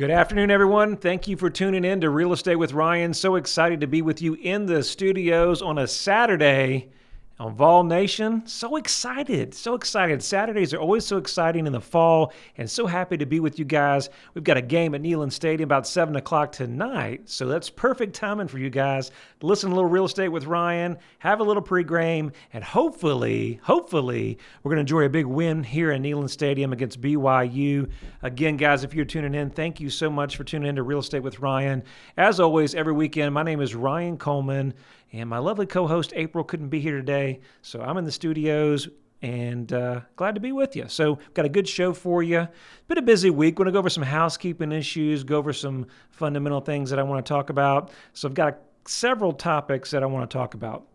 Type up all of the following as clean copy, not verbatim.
Good afternoon, everyone. Thank you for tuning in to Real Estate with Ryan. So excited to be with you in the studios on a Saturday on Vol Nation. So excited, so excited. Saturdays are always so exciting in the fall, and so happy to be with you guys. We've got a game at Neyland Stadium about 7 o'clock tonight, so that's perfect timing for you guys to listen to a little Real Estate with Ryan, have a little pregame, and hopefully, we're going to enjoy a big win here at Neyland Stadium against BYU. Again, guys, if you're tuning in, thank you so much for tuning in to Real Estate with Ryan. As always, every weekend, my name is Ryan Coleman, and my lovely co-host April couldn't be here today, so I'm in the studios and glad to be with you. So got a good show for you. Been a busy week. Going to go over some housekeeping issues, go over some fundamental things that I want to talk about. So I've got several topics that I want to talk about.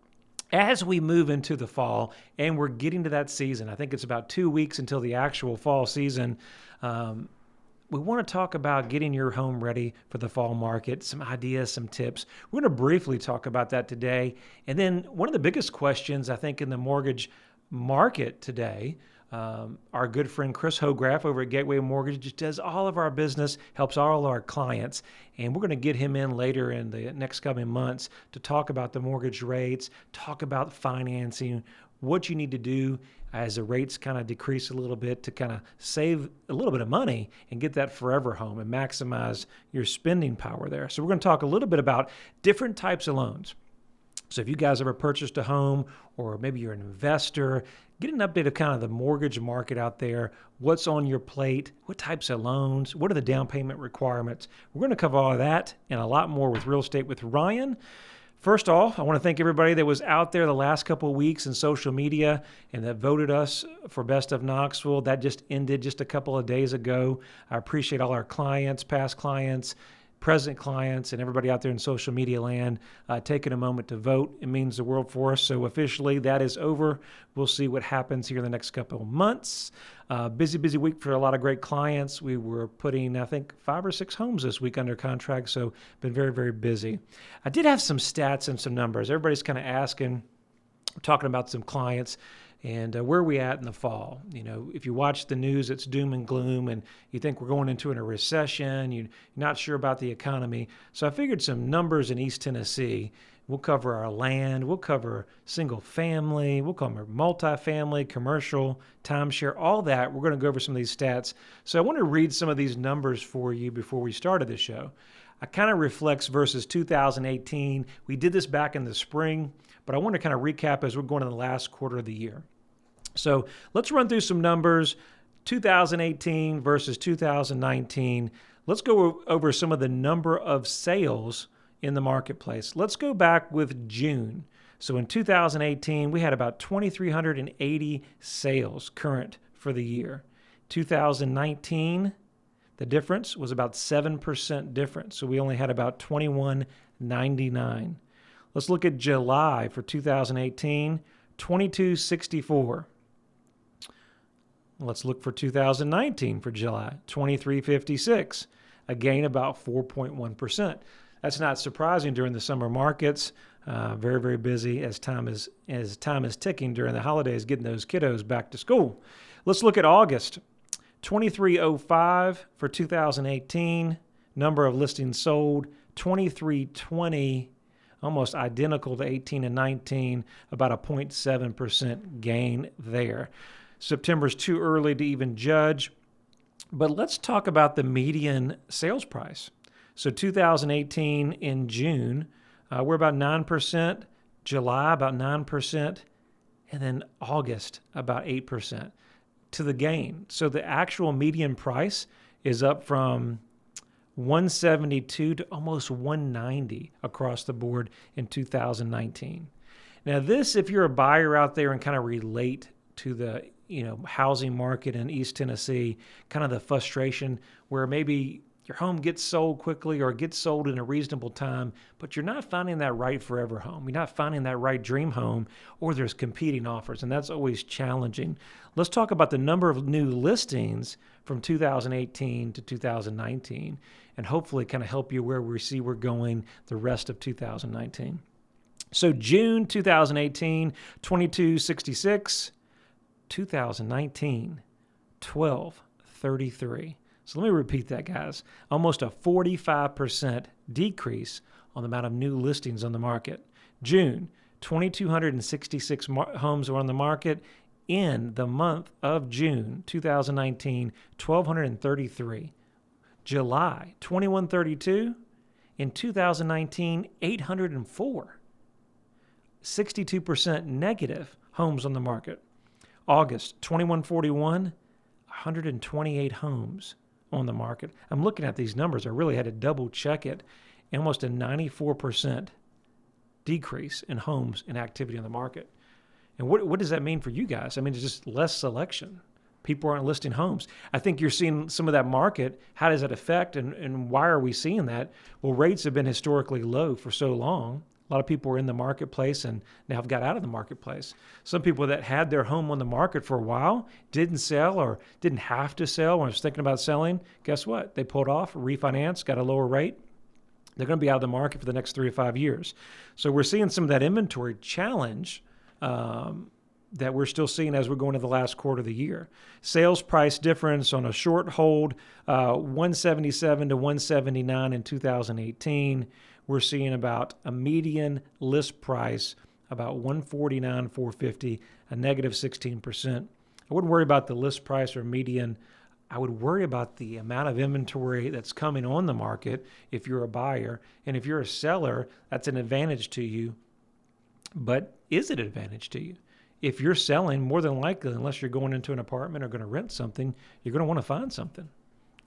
As we move into the fall, and we're getting to that season, I think it's about 2 weeks until the actual fall season, we want to talk about getting your home ready for the fall market, some ideas, some tips. We're going to briefly talk about that today. And then one of the biggest questions, I think, in the mortgage market today, our good friend Chris Hograff over at Gateway Mortgage just does all of our business, helps all of our clients. And we're going to get him in later in the next coming months to talk about the mortgage rates, talk about financing, what you need to do as the rates kind of decrease a little bit to kind of save a little bit of money and get that forever home and maximize your spending power there. So we're going to talk a little bit about different types of loans. So if you guys ever purchased a home, or maybe you're an investor, get an update of kind of the mortgage market out there, what's on your plate, what types of loans, what are the down payment requirements. We're going to cover all of that and a lot more with Real Estate with Ryan. First off, I want to thank everybody that was out there the last couple of weeks in social media and that voted us for Best of Knoxville. That just ended just a couple of days ago. I appreciate all our clients, past clients, present clients, and everybody out there in social media land taking a moment to vote. It means the world for us. So officially, that is over. We'll see what happens here in the next couple of months. Busy week for a lot of great clients. We were putting, I think, 5 or 6 homes this week under contract, so been very, very busy. I did have some stats and some numbers. Everybody's kind of asking, talking about some clients, and where are we at in the fall? You know, if you watch the news, it's doom and gloom, and you think we're going into a recession. You're not sure about the economy. So I figured some numbers in East Tennessee. We'll cover our land. We'll cover single family. We'll cover multifamily, commercial, timeshare, all that. We're going to go over some of these stats. So I want to read some of these numbers for you before we started the show. I kind of reflects versus 2018. We did this back in the spring, but I want to kind of recap as we're going to the last quarter of the year. So let's run through some numbers, 2018 versus 2019. Let's go over some of the number of sales in the marketplace. Let's go back with June. So in 2018, we had about 2,380 sales current for the year. 2019, the difference was about 7% difference. So we only had about 2,199. Let's look at July for 2018, 2,264. Let's look for 2019 for July, 2,356. Again, about 4.1%. That's not surprising during the summer markets. Very, very busy as time is ticking during the holidays, getting those kiddos back to school. Let's look at August. 2,305 for 2018. Number of listings sold, 2,320, almost identical to 18 and 19, about a 0.7% gain there. September's too early to even judge, but let's talk about the median sales price. So 2018 in June, we're about 9%, July about 9%, and then August about 8% to the gain. So the actual median price is up from 172 to almost 190 across the board in 2019. Now this, if you're a buyer out there and kind of relate to the housing market in East Tennessee, kind of the frustration where maybe your home gets sold quickly or gets sold in a reasonable time, but you're not finding that right forever home. You're not finding that right dream home, or there's competing offers, and that's always challenging. Let's talk about the number of new listings from 2018 to 2019, and hopefully kind of help you where we see we're going the rest of 2019. So June 2018, 2266, 2019, 1233. So let me repeat that, guys. Almost a 45% decrease on the amount of new listings on the market. June, 2,266 homes were on the market. In the month of June 2019, 1,233. July, 2,132. In 2019, 804. 62% negative homes on the market. August, 2,141, 128 homes on the market. I'm looking at these numbers. I really had to double check it. Almost a 94% decrease in homes and activity on the market. And what does that mean for you guys? I mean, it's just less selection. People aren't listing homes. I think you're seeing some of that market. How does that affect and why are we seeing that? Well, rates have been historically low for so long. A lot of people are in the marketplace and now have got out of the marketplace. Some people that had their home on the market for a while didn't sell or didn't have to sell when I was thinking about selling. Guess what? They pulled off, refinanced, got a lower rate. They're going to be out of the market for the next 3 to 5 years. So we're seeing some of that inventory challenge that we're still seeing as we're going into the last quarter of the year. Sales price difference on a short hold, 177 to 179 in 2018. We're seeing about a median list price about 149, 450, a negative 16%. I wouldn't worry about the list price or median. I would worry about the amount of inventory that's coming on the market if you're a buyer. And if you're a seller, that's an advantage to you. But is it an advantage to you? If you're selling, more than likely, unless you're going into an apartment or going to rent something, you're going to want to find something.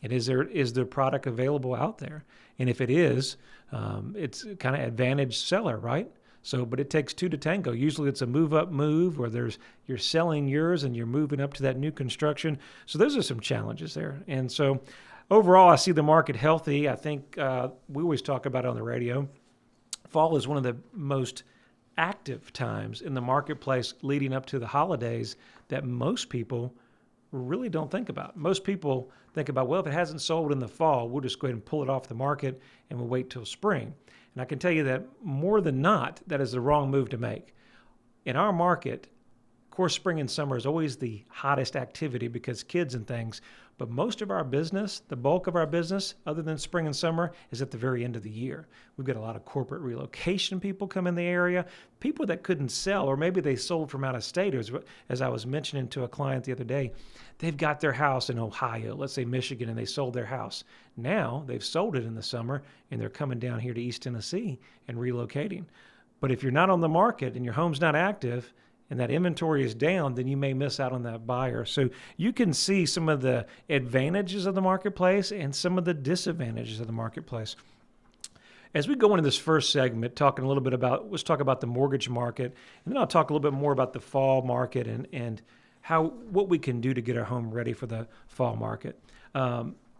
And is the product available out there? And if it is, it's kind of advantage seller, right? So, but it takes two to tango. Usually it's a move-up move where you're selling yours and you're moving up to that new construction. So those are some challenges there. And so overall, I see the market healthy. I think we always talk about it on the radio. Fall is one of the most active times in the marketplace leading up to the holidays that most people really don't think about. Most people think about, well, if it hasn't sold in the fall, we'll just go ahead and pull it off the market and we'll wait till spring. And I can tell you that more than not, that is the wrong move to make. In our market, of course, spring and summer is always the hottest activity because kids and things. But most of our business, the bulk of our business, other than spring and summer, is at the very end of the year. We've got a lot of corporate relocation people come in the area, people that couldn't sell, or maybe they sold from out of state. As I was mentioning to a client the other day, they've got their house in Ohio, let's say Michigan, and they sold their house. Now they've sold it in the summer, and they're coming down here to East Tennessee and relocating. But if you're not on the market and your home's not active, and that inventory is down, then you may miss out on that buyer. So you can see some of the advantages of the marketplace and some of the disadvantages of the marketplace. As we go into this first segment, talking a little bit about, let's talk about the mortgage market, and then I'll talk a little bit more about the fall market and what we can do to get our home ready for the fall market.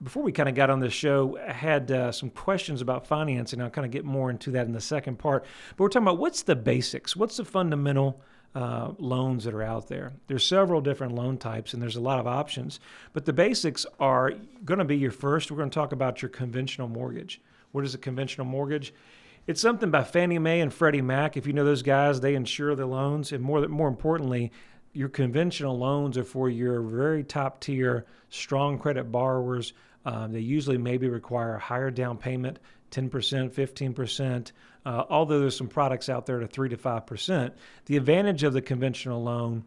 Before we kind of got on this show, I had some questions about financing. I'll kind of get more into that in the second part. But we're talking about what's the basics, what's the fundamental loans that are out there. There's several different loan types and there's a lot of options, but the basics are going to be your first. We're going to talk about your conventional mortgage. What is a conventional mortgage? It's something by Fannie Mae and Freddie Mac. If you know those guys, they insure the loans, and more importantly, your conventional loans are for your very top tier, strong credit borrowers. They usually maybe require a higher down payment, 10%, 15%. Although there's some products out there at 3 to 5%. The advantage of the conventional loan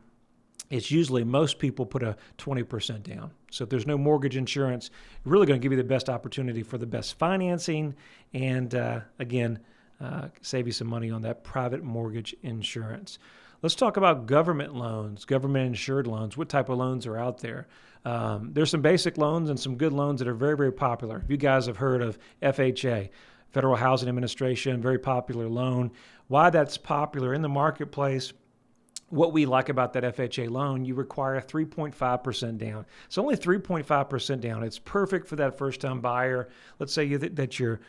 is usually most people put a 20% down. So if there's no mortgage insurance, really going to give you the best opportunity for the best financing and, save you some money on that private mortgage insurance. Let's talk about government loans, government insured loans. What type of loans are out there? There's some basic loans and some good loans that are very, very popular. You guys have heard of FHA. Federal Housing Administration, very popular loan. Why that's popular in the marketplace, what we like about that FHA loan, you require 3.5% down. So only 3.5% down. It's perfect for that first-time buyer. Let's say that you're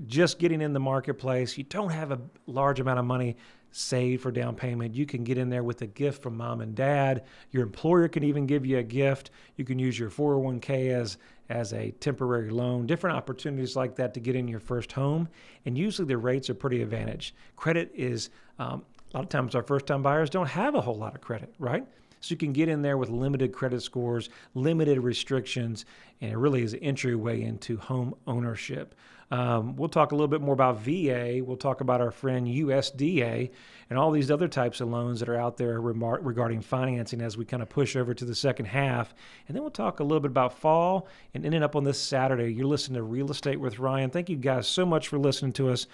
just getting in the marketplace. You don't have a large amount of money saved for down payment. You can get in there with a gift from mom and dad. Your employer can even give you a gift. You can use your 401k as a temporary loan, different opportunities like that to get in your first home. And usually the rates are pretty advantaged. Credit is, a lot of times our first-time buyers don't have a whole lot of credit, right? So you can get in there with limited credit scores, limited restrictions, and it really is an entryway into home ownership. We'll talk a little bit more about VA. We'll talk about our friend USDA and all these other types of loans that are out there regarding financing as we kind of push over to the second half. And then we'll talk a little bit about fall and ending up on this Saturday. You're listening to Real Estate with Ryan. Thank you guys so much for listening to us.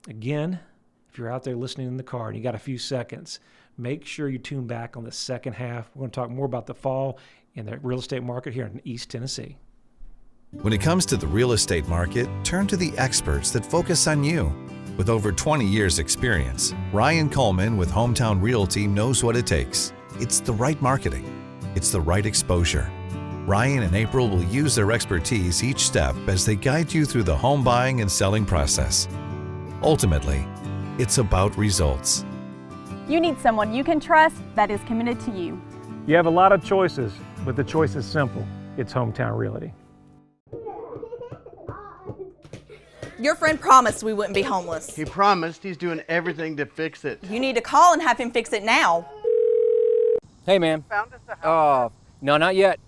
Again, if you're out there listening in the car and you got a few seconds, make sure you tune back on the second half. We're going to talk more about the fall and the real estate market here in East Tennessee. When it comes to the real estate market, turn to the experts that focus on you. With over 20 years experience, Ryan Coleman with Hometown Realty knows what it takes. It's the right marketing. It's the right exposure. Ryan and April will use their expertise each step as they guide you through the home buying and selling process. Ultimately, it's about results. You need someone you can trust that is committed to you. You have a lot of choices, but the choice is simple. It's Hometown Realty. Your friend promised we wouldn't be homeless. He promised. He's doing everything to fix it. You need to call and have him fix it now. Hey, man. Found us a house. No, not yet.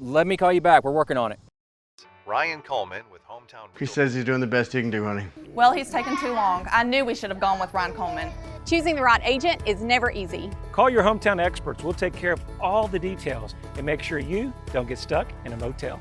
Let me call you back. We're working on it. Ryan Coleman with Hometown Realty. He says he's doing the best he can do, honey. Well, he's taken too long. I knew we should have gone with Ryan Coleman. Choosing the right agent is never easy. Call your hometown experts. We'll take care of all the details and make sure you don't get stuck in a motel.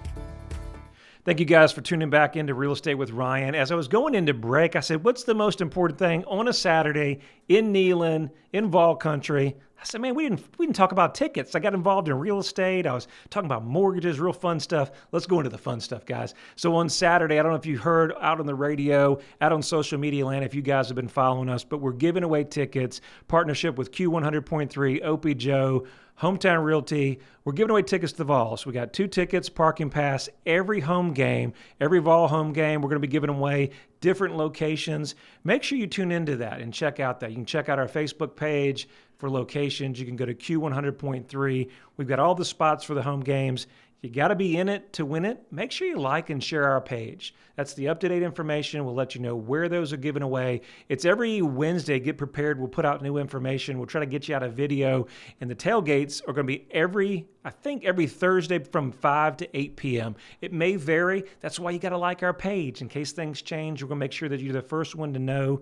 Thank you guys for tuning back into Real Estate with Ryan. As I was going into break, I said, what's the most important thing on a Saturday in Neyland, in Vol Country? I said, man, we didn't talk about tickets. I got involved in real estate. I was talking about mortgages, real fun stuff. Let's go into the fun stuff, guys. So on Saturday, I don't know if you heard out on the radio, out on social media land, if you guys have been following us, but we're giving away tickets, partnership with Q100.3, Opie Joe, Hometown Realty. We're giving away tickets to the Vol. So we got 2 tickets, parking pass, every home game, every Vol home game. We're going to be giving away different locations. Make sure you tune into that and check out that. You can check out our Facebook page for locations. You can go to Q100.3. We've got all the spots for the home games. You got to be in it to win it. Make sure you like and share our page. That's the up-to-date information. We'll let you know where those are given away. It's every Wednesday. Get prepared. We'll put out new information. We'll try to get you out a video. And the tailgates are going to be every Thursday from 5 to 8 p.m. It may vary. That's why you got to like our page. In case things change, we're going to make sure that you're the first one to know.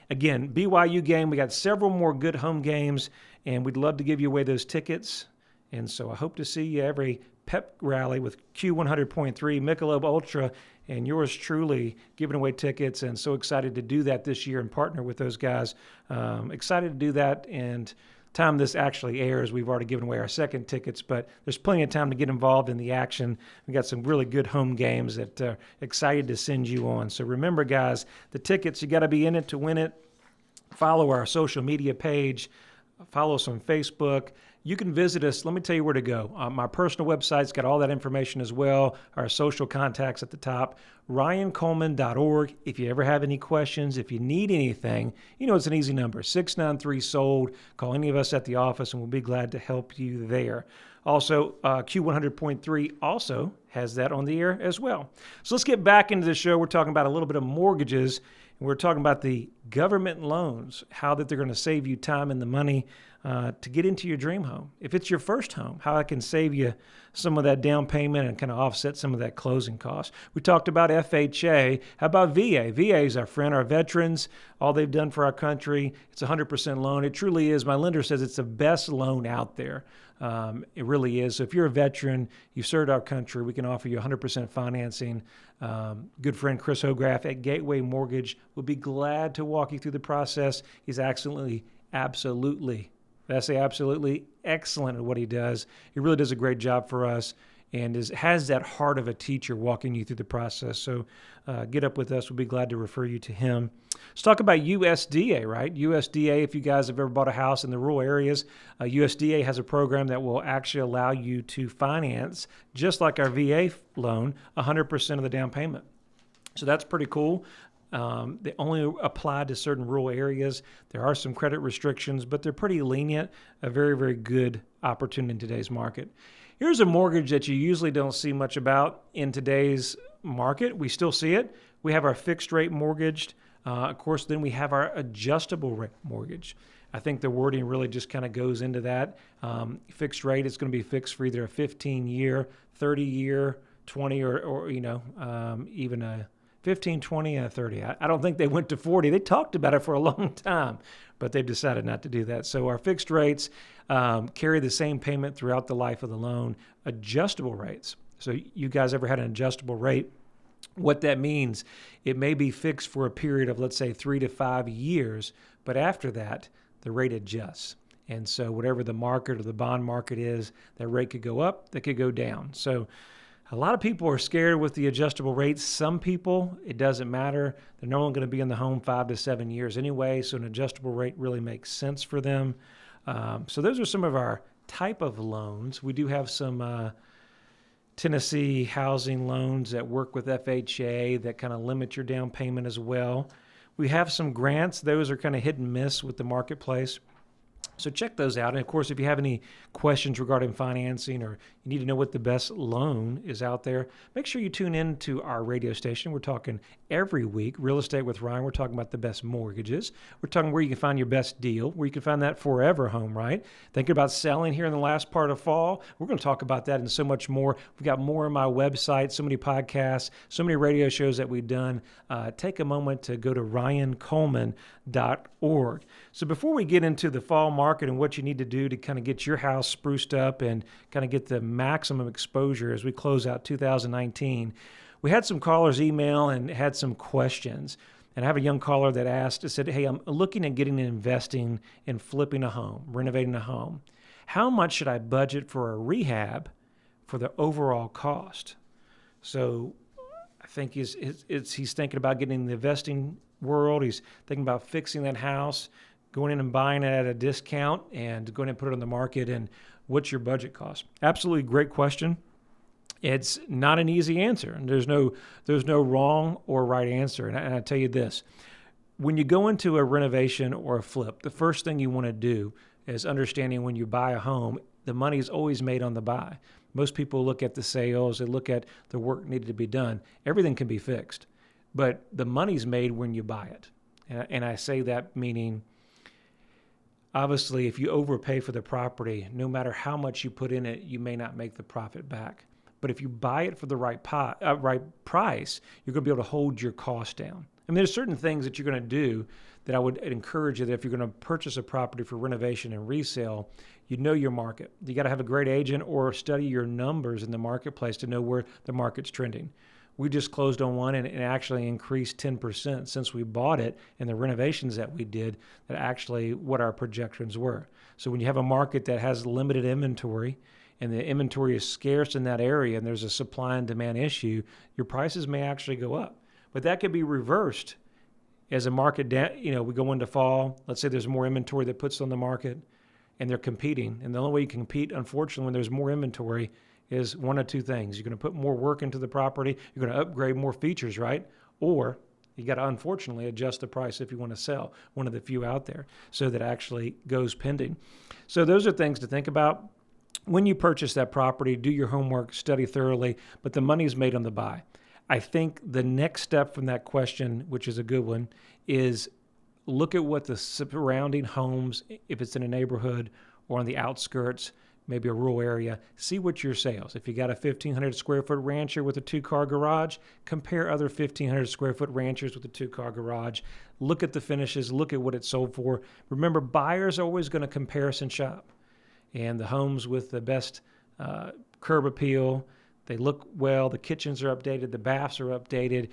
Again, BYU game. We got several more good home games, and we'd love to give you away those tickets. And so I hope to see you every pep rally with Q100.3, Michelob Ultra, and yours truly giving away tickets. And so excited to do that this year and partner with those guys. Excited to do that. And time this actually airs, we've already given away our second tickets, but there's plenty of time to get involved in the action. We got some really good home games that excited to send you on. So remember, guys, the tickets, you got to be in it to win it. Follow our social media page. Follow us on Facebook. You can visit us. Let me tell you where to go. My personal website's got all that information as well. Our social contacts at the top, ryancoleman.org. If you ever have any questions, if you need anything, it's an easy number, 693-SOLD. Call any of us at the office, and we'll be glad to help you there. Also, Q100.3 also has that on the air as well. So let's get back into the show. We're talking about a little bit of mortgages, and we're talking about the government loans, how that they're going to save you time and the money to get into your dream home. If it's your first home, how it can save you some of that down payment and kind of offset some of that closing cost. We talked about FHA. How about VA? VA is our friend, our veterans, all they've done for our country. It's a 100% loan. It truly is. My lender says it's the best loan out there. It really is. So if you're a veteran, you've served our country, we can offer you 100% financing. Good friend Chris Hograff at Gateway Mortgage will be glad to walk you through the process. He's absolutely excellent at what he does. He really does a great job for us and has that heart of a teacher walking you through the process. So get up with us. We'll be glad to refer you to him. Let's talk about USDA, right? USDA, if you guys have ever bought a house in the rural areas, USDA has a program that will actually allow you to finance, just like our VA loan, 100% of the down payment. So that's pretty cool. They only apply to certain rural areas. There are some credit restrictions, but they're pretty lenient. A very, very good opportunity in today's market. Here's a mortgage that you usually don't see much about in today's market. We still see it. We have our fixed rate mortgaged. Of course, then we have our adjustable rate mortgage. I think the wording really just kind of goes into that. Fixed rate is going to be fixed for either a 15-year, 30-year, 20, or even a 15, 20, and a 30. I don't think they went to 40. They talked about it for a long time, but they've decided not to do that. So our fixed rates carry the same payment throughout the life of the loan. Adjustable rates. So you guys ever had an adjustable rate? What that means, it may be fixed for a period of, let's say, 3 to 5 years, but after that, the rate adjusts. And so whatever the market or the bond market is, that rate could go up, that could go down. So a lot of people are scared with the adjustable rates. Some people, it doesn't matter. They're no longer going to be in the home 5 to 7 years anyway, so an adjustable rate really makes sense for them. So those are some of our type of loans. We do have some Tennessee housing loans that work with FHA that kind of limit your down payment as well. We have some grants. Those are kind of hit and miss with the marketplace. So check those out. And of course, if you have any questions regarding financing or you need to know what the best loan is out there, make sure you tune in to our radio station. We're talking every week, Real Estate with Ryan. We're talking about the best mortgages. We're talking where you can find your best deal, where you can find that forever home, right? Thinking about selling here in the last part of fall. We're going to talk about that and so much more. We've got more on my website, so many podcasts, so many radio shows that we've done. Take a moment to go to ryancoleman.org. So before we get into the fall market and what you need to do to kind of get your house spruced up and kind of get the maximum exposure as we close out 2019, we had some callers email and had some questions. And I have a young caller that asked, said, hey, I'm looking at getting and investing in flipping a home, renovating a home. How much should I budget for a rehab for the overall cost? So I think he's thinking about getting in the investing world. He's thinking about fixing that house, going in and buying it at a discount and going and put it on the market. And what's your budget cost? Absolutely great question. It's not an easy answer, and there's no wrong or right answer. And I tell you this, when you go into a renovation or a flip, the first thing you want to do is understanding when you buy a home, the money is always made on the buy. Most people look at the sales, they look at the work needed to be done. Everything can be fixed, but the money's made when you buy it. And I say that meaning, obviously, if you overpay for the property, no matter how much you put in it, you may not make the profit back. But if you buy it for the right price, you're going to be able to hold your cost down. I mean, there's certain things that you're going to do that I would encourage you that if you're going to purchase a property for renovation and resale, you know your market. You got to have a great agent or study your numbers in the marketplace to know where the market's trending. We just closed on one and it actually increased 10% since we bought it, and the renovations that we did, that actually what our projections were. So when you have a market that has limited inventory and the inventory is scarce in that area and there's a supply and demand issue, your prices may actually go up. But that could be reversed as a market, we go into fall. Let's say there's more inventory that puts on the market and they're competing. And the only way you can compete, unfortunately, when there's more inventory is one of two things. You're going to put more work into the property. You're going to upgrade more features, right? Or you got to, unfortunately, adjust the price if you want to sell, one of the few out there, so that actually goes pending. So those are things to think about. When you purchase that property, do your homework, study thoroughly, but the money is made on the buy. I think the next step from that question, which is a good one, is look at what the surrounding homes, if it's in a neighborhood or on the outskirts, maybe a rural area, see what your sales. If you got a 1,500 square foot rancher with a 2-car garage, compare other 1,500 square foot ranchers with a 2-car garage. Look at the finishes, look at what it sold for. Remember, buyers are always going to comparison shop. And the homes with the best curb appeal, they look well, the kitchens are updated, the baths are updated.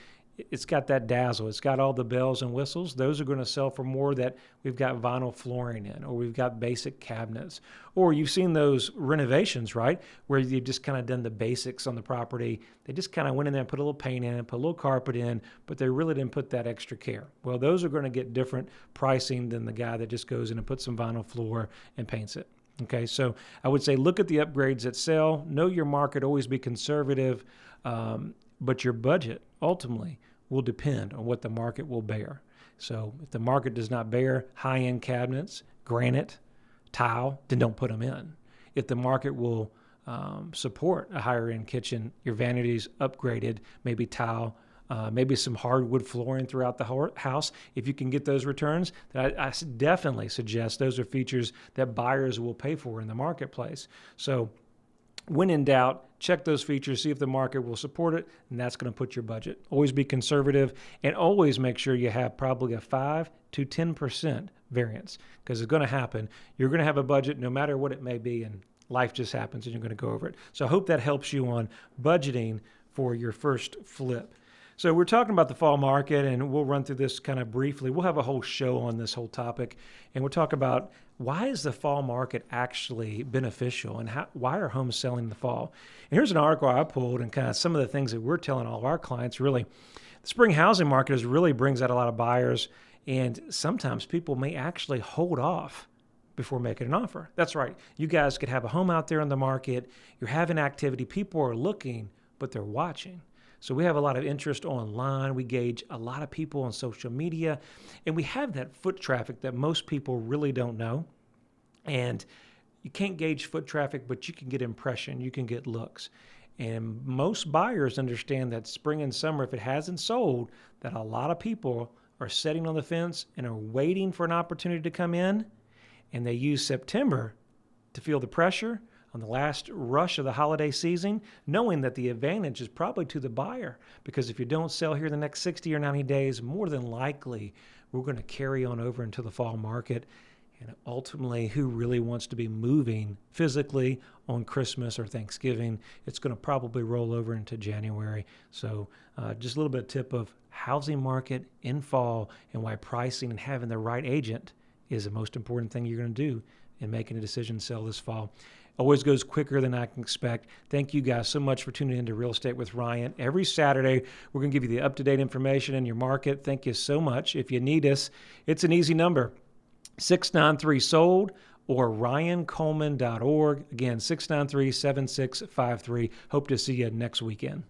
It's got that dazzle. It's got all the bells and whistles. Those are going to sell for more that we've got vinyl flooring in, or we've got basic cabinets. Or you've seen those renovations, right, where you've just kind of done the basics on the property. They just kind of went in there and put a little paint in, put a little carpet in, but they really didn't put that extra care. Well, those are going to get different pricing than the guy that just goes in and puts some vinyl floor and paints it. Okay, so I would say look at the upgrades that sell. Know your market, always be conservative, but your budget ultimately will depend on what the market will bear. So if the market does not bear high-end cabinets, granite, tile, then don't put them in. If the market will support a higher-end kitchen, your vanities upgraded, maybe tile, maybe some hardwood flooring throughout the house. If you can get those returns, then I definitely suggest those are features that buyers will pay for in the marketplace. So when in doubt, check those features, see if the market will support it, and that's going to put your budget. Always be conservative, and always make sure you have probably a 5 to 10% variance, because it's going to happen. You're going to have a budget no matter what it may be, and life just happens, and you're going to go over it. So I hope that helps you on budgeting for your first flip. So we're talking about the fall market, and we'll run through this kind of briefly. We'll have a whole show on this whole topic, and we'll talk about why is the fall market actually beneficial, and why are homes selling in the fall. And here's an article I pulled, and kind of some of the things that we're telling all of our clients. Really, the spring housing market really brings out a lot of buyers, and sometimes people may actually hold off before making an offer. That's right. You guys could have a home out there in the market. You're having activity. People are looking, but they're watching. So we have a lot of interest online. We gauge a lot of people on social media, and we have that foot traffic that most people really don't know. And you can't gauge foot traffic, but you can get impression. You can get looks. And most buyers understand that spring and summer, if it hasn't sold, that a lot of people are sitting on the fence and are waiting for an opportunity to come in. And they use September to feel the pressure on the last rush of the holiday season, knowing that the advantage is probably to the buyer, because if you don't sell here the next 60 or 90 days, more than likely we're going to carry on over into the fall market. And ultimately, who really wants to be moving physically on Christmas or Thanksgiving? It's going to probably roll over into January. So just a little bit of tip of housing market in fall, and why pricing and having the right agent is the most important thing you're going to do in making a decision to sell this fall. Always goes quicker than I can expect. Thank you guys so much for tuning into Real Estate with Ryan. Every Saturday, we're going to give you the up-to-date information in your market. Thank you so much. If you need us, it's an easy number, 693-SOLD or ryancoleman.org. Again, 693-7653. Hope to see you next weekend.